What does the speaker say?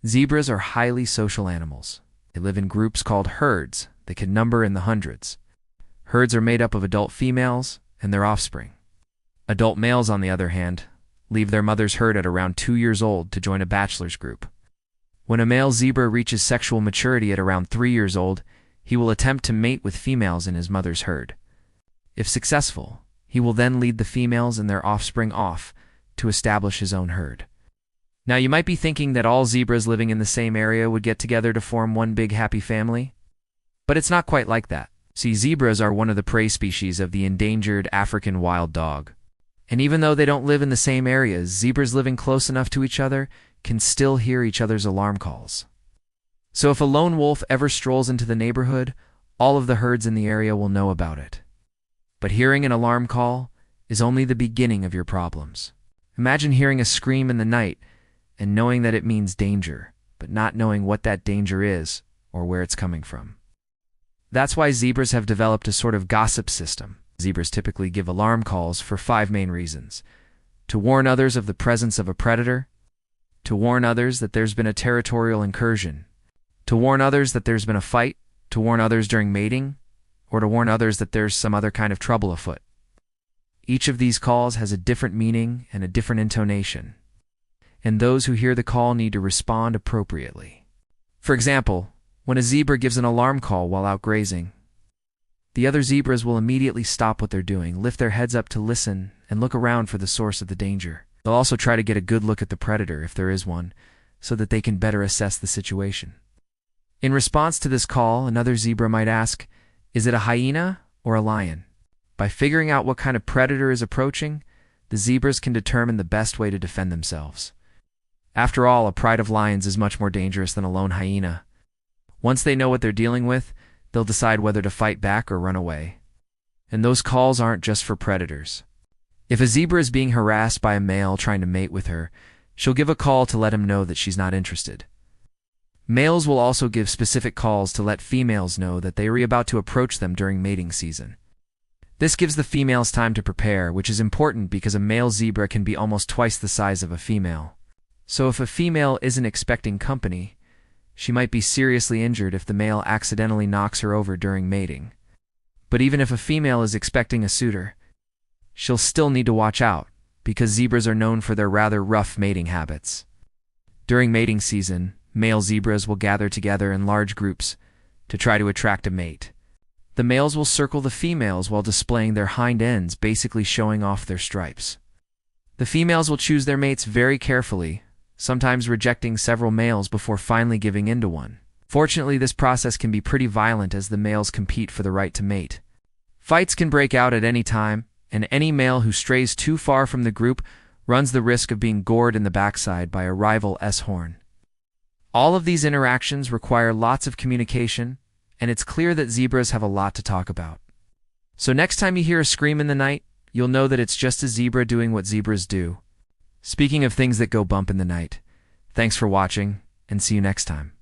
Zebras are highly social animals. They live in groups called herds that can number in the hundreds. Herds are made up of adult females and their offspring. Adult males, on the other hand, leave their mother's herd at around 2 years old to join a bachelor's group. When a male zebra reaches sexual maturity at around 3 years old, he will attempt to mate with females in his mother's herd. If successful, he will then lead the females and their offspring off to establish his own herd. Now, you might be thinking that all zebras living in the same area would get together to form one big happy family, but it's not quite like that. See, zebras are one of the prey species of the endangered African wild dog. And even though they don't live in the same areas, zebras living close enough to each other can still hear each other's alarm calls. So if a lone wolf ever strolls into the neighborhood, all of the herds in the area will know about it. But hearing an alarm call is only the beginning of your problems. Imagine hearing a scream in the night and knowing that it means danger, but not knowing what that danger is or where it's coming from. That's why zebras have developed a sort of gossip system. Zebras typically give alarm calls for 5 main reasons: to warn others of the presence of a predator, to warn others that there's been a territorial incursion, to warn others that there's been a fight, to warn others during mating, or to warn others that there's some other kind of trouble afoot. Each of these calls has a different meaning and a different intonation, and those who hear the call need to respond appropriately. For example, when a zebra gives an alarm call while out grazing, the other zebras will immediately stop what they're doing, lift their heads up to listen, and look around for the source of the danger. They'll also try to get a good look at the predator, if there is one, so that they can better assess the situation. In response to this call, another zebra might ask, "Is it a hyena or a lion?" By figuring out what kind of predator is approaching, the zebras can determine the best way to defend themselves. After all, a pride of lions is much more dangerous than a lone hyena. Once they know what they're dealing with, they'll decide whether to fight back or run away. And those calls aren't just for predators. If a zebra is being harassed by a male trying to mate with her, she'll give a call to let him know that she's not interested. Males will also give specific calls to let females know that they are about to approach them during mating season. This gives the females time to prepare, which is important because a male zebra can be almost twice the size of a female. So if a female isn't expecting company, she might be seriously injured if the male accidentally knocks her over during mating. But even if a female is expecting a suitor, she'll still need to watch out, because zebras are known for their rather rough mating habits. During mating season, male zebras will gather together in large groups to try to attract a mate. The males will circle the females while displaying their hind ends, basically showing off their stripes. The females will choose their mates very carefully, sometimes rejecting several males before finally giving in to one. Fortunately, this process can be pretty violent as the males compete for the right to mate. Fights can break out at any time, and any male who strays too far from the group runs the risk of being gored in the backside by a rival S-horn. All of these interactions require lots of communication, and it's clear that zebras have a lot to talk about. So next time you hear a scream in the night, you'll know that it's just a zebra doing what zebras do. Speaking of things that go bump in the night, thanks for watching, and see you next time.